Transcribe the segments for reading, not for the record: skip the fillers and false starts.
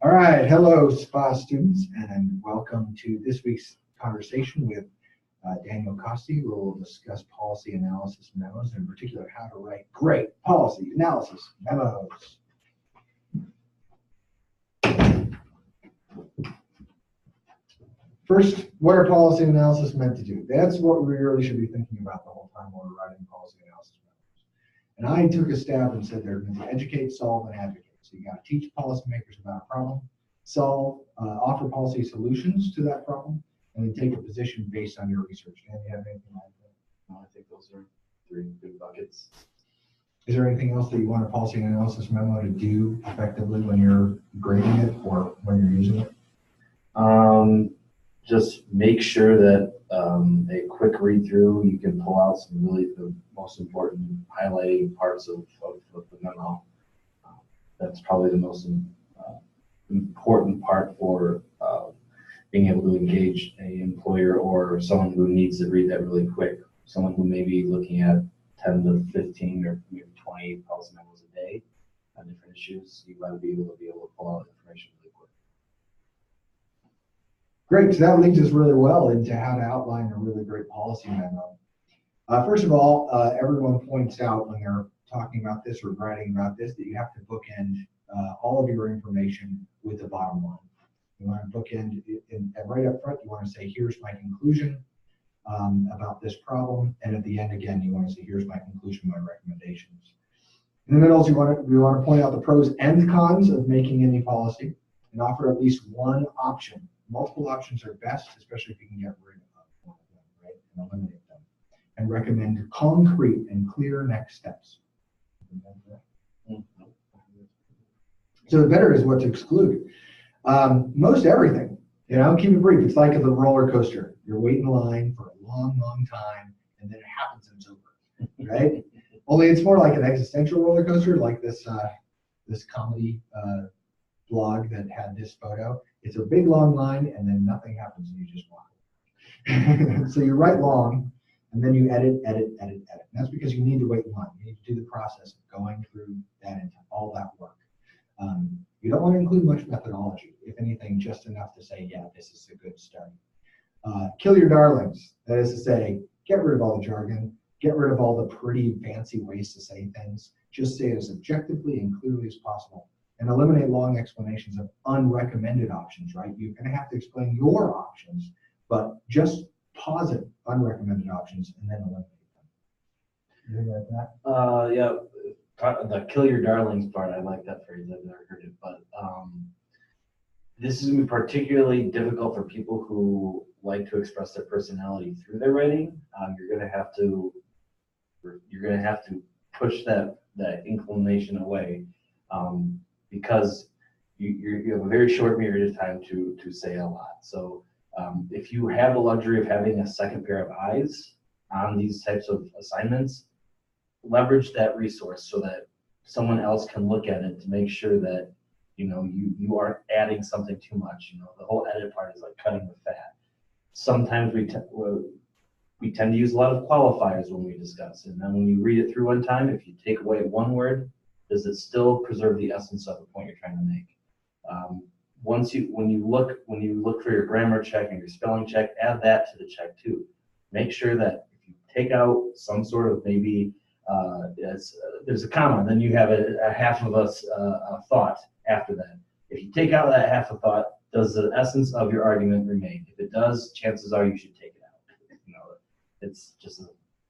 All right, hello SPA students, and welcome to this week's conversation with Daniel Costie, where we'll discuss policy analysis memos, in particular how to write great policy analysis memos. First, what are policy analysis meant to do? That's what we really should be thinking about the whole time while we're writing policy analysis memos. And I took a stab and said they're going to educate, solve, and advocate. So you got to teach policymakers about a problem, offer policy solutions to that problem, and then take a position based on your research. And you have anything like that? No, I think those are three good buckets. Is there anything else that you want a policy analysis memo to do effectively when you're grading it or when you're using it? Just make sure that a quick read through, you can pull out some really the most important highlighting parts of the memo. That's probably the most important part for being able to engage an employer or someone who needs to read that really quick. Someone who may be looking at 10 to 15 or maybe 20 policy memos a day on different issues. You want to be able to pull out information really quick. Great, so that leads us really well into how to outline a really great policy memo. First of all, everyone points out when they're talking about this or writing about this that you have to bookend all of your information with the bottom line. You want to bookend and right up front, you want to say, here's my conclusion about this problem, and at the end, again, you want to say, here's my conclusion, my recommendations. In the middle, we want to point out the pros and cons of making any policy and offer at least one option. Multiple options are best, especially if you can get rid of one of them, right, and eliminate them. And recommend concrete and clear next steps. So the better is what to exclude. Most everything, keep it brief. It's like the roller coaster. You're waiting in line for a long, long time, and then it happens and it's over, right? Only it's more like an existential roller coaster, like this comedy blog that had this photo. It's a big long line, and then nothing happens, and you just walk. So you write long, and then you edit. And that's because you need to wait in line. You need to do the process of going through that and all that work. You don't want to include much methodology. If anything, just enough to say, yeah, this is a good start. Kill your darlings. That is to say, get rid of all the jargon. Get rid of all the pretty fancy ways to say things. Just say it as objectively and clearly as possible. And eliminate long explanations of unrecommended options, right? You're going to have to explain your options, but just posit unrecommended options and then eliminate them. Anything like that? Yeah. The kill your darlings part, I like that phrase. I've never heard it, but this is going to be particularly difficult for people who like to express their personality through their writing. You're going to have to push that inclination away because you have a very short period of time to say a lot. So if you have the luxury of having a second pair of eyes on these types of assignments, leverage that resource so that someone else can look at it to make sure that you aren't adding something too much. The whole edit part is like cutting the fat. Sometimes we tend to use a lot of qualifiers when we discuss, and then when you read it through one time, if you take away one word, does it still preserve the essence of the point you're trying to make? When you look for your grammar check and your spelling check, add that to the check too. Make sure that if you take out some sort of maybe there's a comma, and then you have a half of a thought after that. If you take out that half a thought, does the essence of your argument remain? If it does, chances are you should take it out. It's just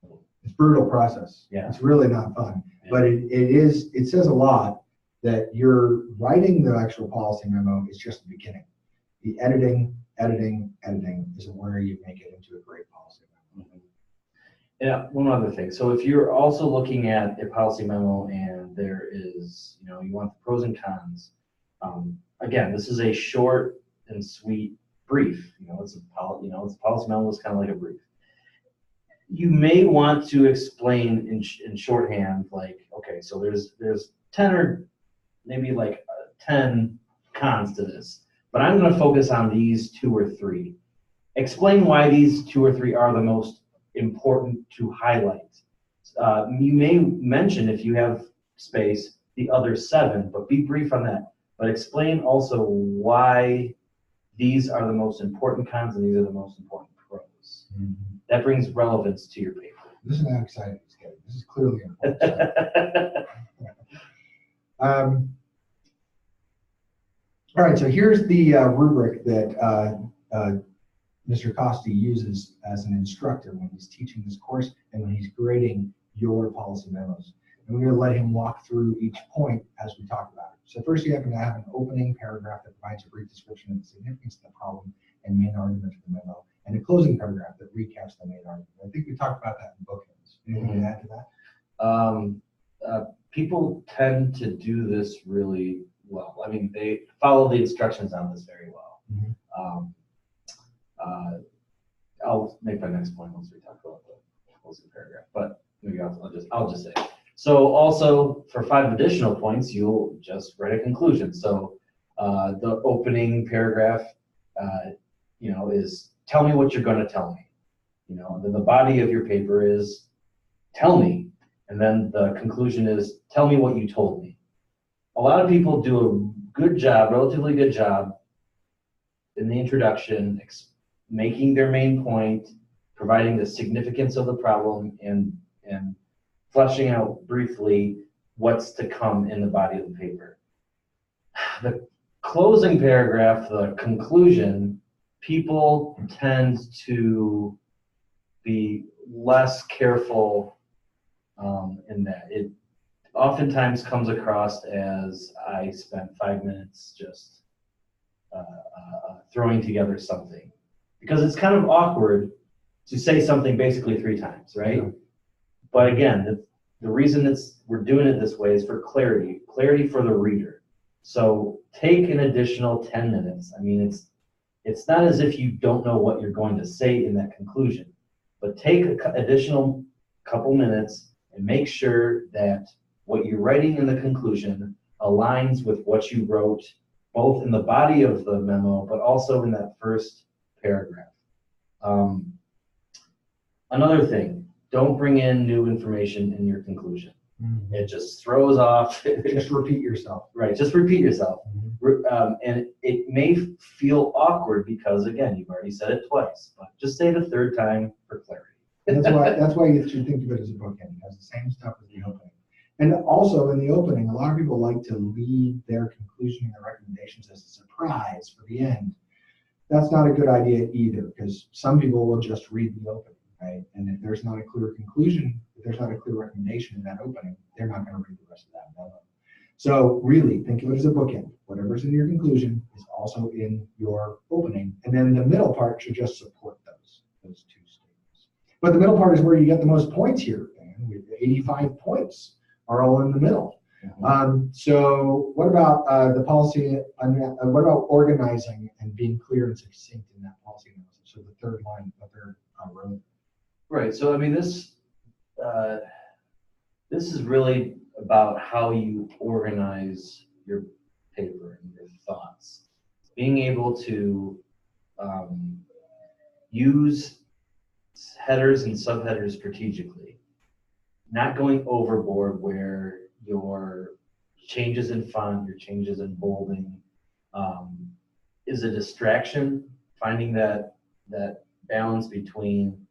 it's a brutal process. Yeah, it's really not fun, yeah. But it says a lot that you're writing the actual policy memo is just the beginning. The editing is where you make it into a great policy memo. Mm-hmm. Yeah, one other thing. So if you're also looking at a policy memo and there is, you want the pros and cons. Again, this is a short and sweet brief. It's a policy memo is kind of like a brief. You may want to explain in shorthand, like, okay, so there's 10 or maybe like 10 cons to this, but I'm going to focus on these 2 or 3. Explain why these 2 or 3 are the most important to highlight. You may mention, if you have space, the other 7, but be brief on that. but explain also why these are the most important cons and these are the most important pros. Mhm. That brings relevance to your paper. This is not exciting, Scotty. This is clearly important. All right, so here's the rubric that Mr. Costie uses as an instructor when he's teaching this course and when he's grading your policy memos. And we're going to let him walk through each point as we talk about it. So first you have to have an opening paragraph that provides a brief description of the significance of the problem and main argument of the memo, and a closing paragraph that recaps the main argument. I think we talked about that in bookends. Anything to add to that? People tend to do this really well. I mean, they follow the instructions on this very well. I'll make my next point once we talk about the closing paragraph, but maybe I'll just say. So also for 5 additional points, you'll just write a conclusion. So the opening paragraph, is tell me what you're going to tell me. And then the body of your paper is tell me, and then the conclusion is tell me what you told me. A lot of people do a good job, relatively good job, in the introduction, making their main point, providing the significance of the problem, and fleshing out briefly what's to come in the body of the paper. The closing paragraph, the conclusion, people tend to be less careful in that. It oftentimes comes across as I spent 5 minutes just throwing together something. Because it's kind of awkward to say something basically 3 times, right? Yeah. But again, the reason we're doing it this way is for clarity for the reader. So take an additional 10 minutes. I mean, it's not as if you don't know what you're going to say in that conclusion, but take an additional couple minutes and make sure that what you're writing in the conclusion aligns with what you wrote both in the body of the memo, but also in that first paragraph. Another thing, don't bring in new information in your conclusion. Mm-hmm. It just throws off. Just repeat yourself. Right, just repeat yourself. Mm-hmm. And it may feel awkward because, again, you've already said it twice, but just say the 3rd time for clarity. That's why you should think of it as a bookend. It has the same stuff as the opening. And also in the opening, a lot of people like to leave their conclusion and their recommendations as a surprise for the end. That's not a good idea either, because some people will just read the opening, right? And if there's not a clear conclusion, if there's not a clear recommendation in that opening, they're not going to read the rest of that memo. So really, think of it as a bookend. Whatever's in your conclusion is also in your opening, and then the middle part should just support those 2 statements. But the middle part is where you get the most points here, Dan. With 85 points are all in the middle. Mm-hmm. So what about the policy? What about organizing and being clear and succinct in that policy analysis? So the 3rd line, the 3rd row. Right. So I mean, this is really about how you organize your paper and your thoughts. Being able to use headers and subheaders strategically, not going overboard where your changes in font, your changes in bolding is a distraction. Finding that balance between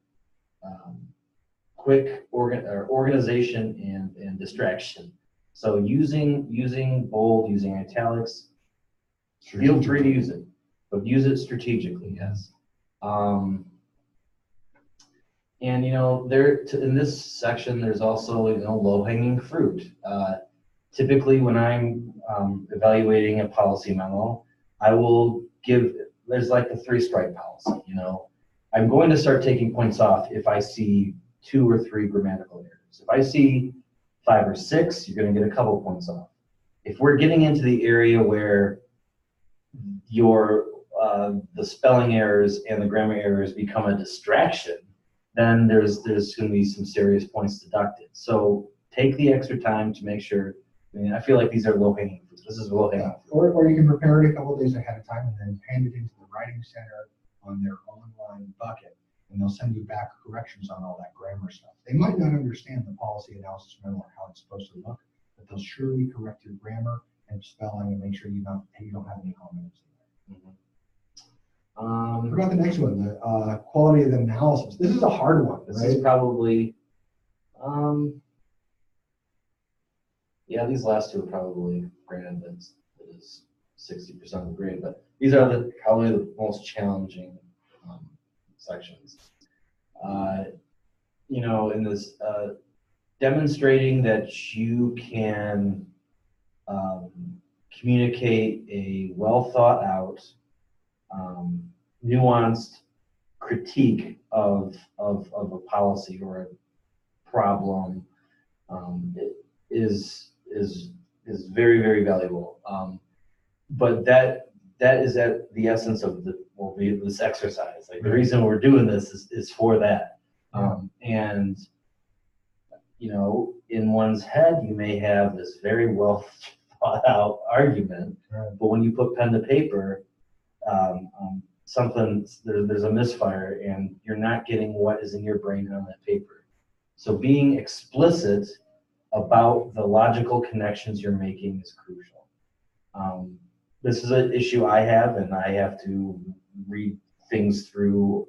quick organization and distraction. So using bold, using italics, feel free to use it, but use it strategically, yes. And in this section, there's also low-hanging fruit. Typically, when I'm evaluating a policy memo, I will there's like the 3-strike policy. I'm going to start taking points off if I see 2 or 3 grammatical errors. If I see 5 or 6, you're going to get a couple points off. If we're getting into the area where the spelling errors and the grammar errors become a distraction, then there's going to be some serious points deducted. So take the extra time to make sure. I feel like these are low-hanging fruit. This is low-hanging fruit. Or you can prepare it a couple of days ahead of time and then hand it into the writing center on their online bucket, and they'll send you back corrections on all that grammar stuff. They might not understand the policy analysis memo or how it's supposed to look, but they'll surely correct your grammar and spelling, and make sure you don't have any comments in there. Mm-hmm. What about the next one, the quality of the analysis? This is a hard one, This right? is probably, yeah, these last two are probably, granted that it is 60% of the grade, but these are probably the most challenging sections. You know, in this demonstrating that you can communicate a well thought out, nuanced critique of a policy or a problem is very, very valuable. But that is at the essence of this exercise. Like the reason we're doing this is for that. And you know, in one's head, you may have this very well thought out argument, but when you put pen to paper, there's a misfire, and you're not getting what is in your brain on that paper. So being explicit about the logical connections you're making is crucial. This is an issue I have, and I have to read things through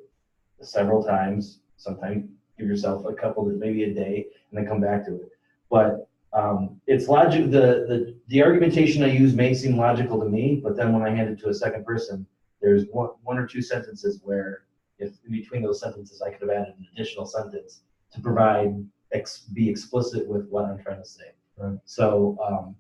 several times. Sometimes give yourself a couple, maybe a day, and then come back to it. But it's logic. The argumentation I use may seem logical to me, but then when I hand it to a second person, there's one or two sentences where, if in between those sentences I could have added an additional sentence to be explicit with what I'm trying to say. Right. So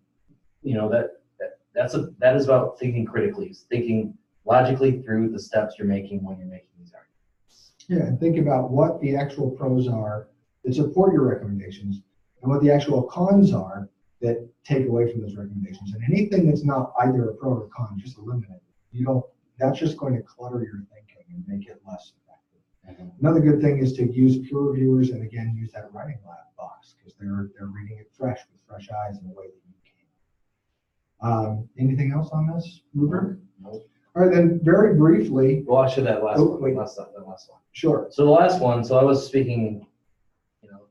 you know, that is about thinking critically, thinking logically through the steps you're making when you're making these arguments. Yeah, and think about what the actual pros are that support your recommendations, and what the actual cons are that take away from those recommendations. And anything that's not either a pro or con, just eliminate it. That's just going to clutter your thinking and make it less effective. Mm-hmm. Another good thing is to use peer reviewers, and again, use that writing lab box, because they're reading it fresh with fresh eyes in a way that you can. Anything else on this rubric? Nope. All right, then very briefly. Well, actually, that last one. Wait. The last one. Sure. So the last one, so I was speaking, you know,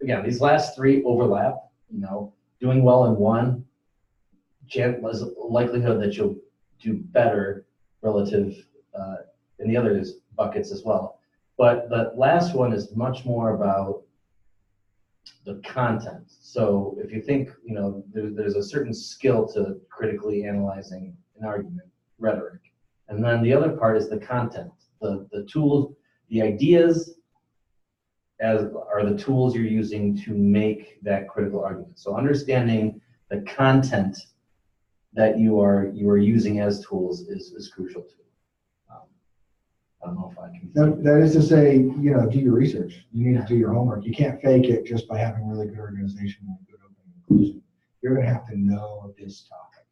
again, these last three overlap, you know, doing well in one, likelihood that you'll do better relative in the other buckets as well. But the last one is much more about the content. So if you think, you know, there's a certain skill to critically analyzing an argument, rhetoric. And then the other part is the content, the tools, the ideas are the tools you're using to make that critical argument. So understanding the content that you are using as tools is crucial too. I don't know if I can. That is to say, you know, do your research. You need to do your homework. You can't fake it just by having really good organization and good open inclusion. You're going to have to know this topic,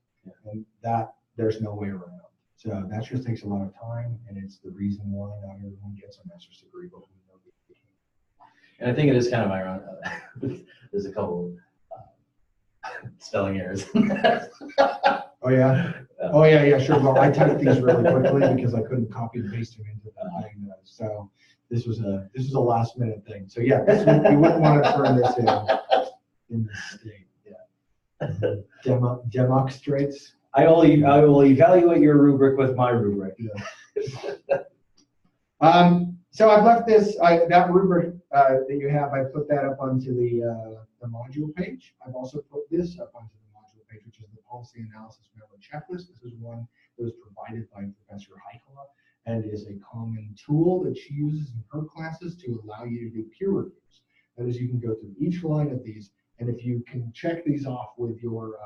and that there's no way around. So that just takes a lot of time, and it's the reason why not everyone gets a master's degree, but we know they can. And I think it is kind of ironic. There's a couple spelling errors. Oh yeah. Oh yeah, sure. Well, I typed these really quickly because I couldn't copy and paste them into that thing. So this was a last minute thing. So yeah, we wouldn't want to turn this in this state. Yeah. Demonstrates. I will evaluate your rubric with my rubric. Yeah. So I've left that rubric that you have. I put that up onto the module page. I've also put this up onto the module page, which is the policy analysis memo checklist. This is one that was provided by Professor Heikola, and is a common tool that she uses in her classes to allow you to do peer reviews. That is, you can go through each line of these, and if you can check these off with your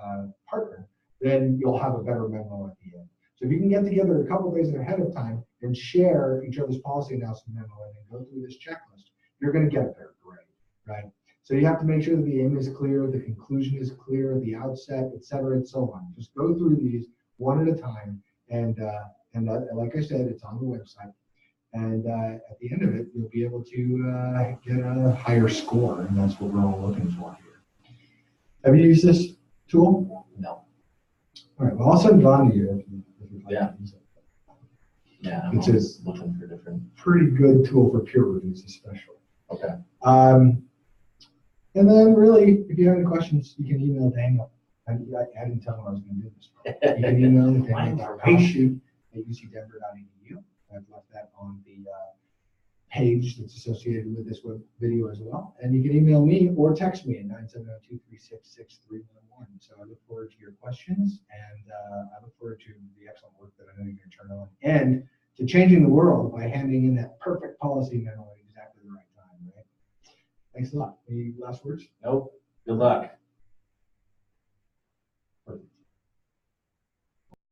partner, then you'll have a better memo at the end. So if you can get together a couple days ahead of time and share each other's policy analysis memo and then go through this checklist, you're going to get a better grade, right? So you have to make sure that the aim is clear, the conclusion is clear, the outset, et cetera, and so on. Just go through these one at a time, and like I said, it's on the website. And at the end of it, you'll be able to get a higher score, and that's what we're all looking for here. Have you used this tool? No. All right, well, I'll send it on to you if you'd like to use it. Yeah, I'm always looking for different. Pretty good tool for peer reviews, especially. Okay. And then really, if you have any questions, you can email Daniel. I didn't tell them I was going to do this. You can email me at payshoot@ucdenver.edu. I've left that on the page that's associated with this web video as well. And you can email me or text me at 970-236-6311. So I look forward to your questions, and I look forward to the excellent work that I know you're going to turn on, and to changing the world by handing in that perfect policy memo at exactly the right time, right? Thanks a lot. Any last words? Nope. Good luck.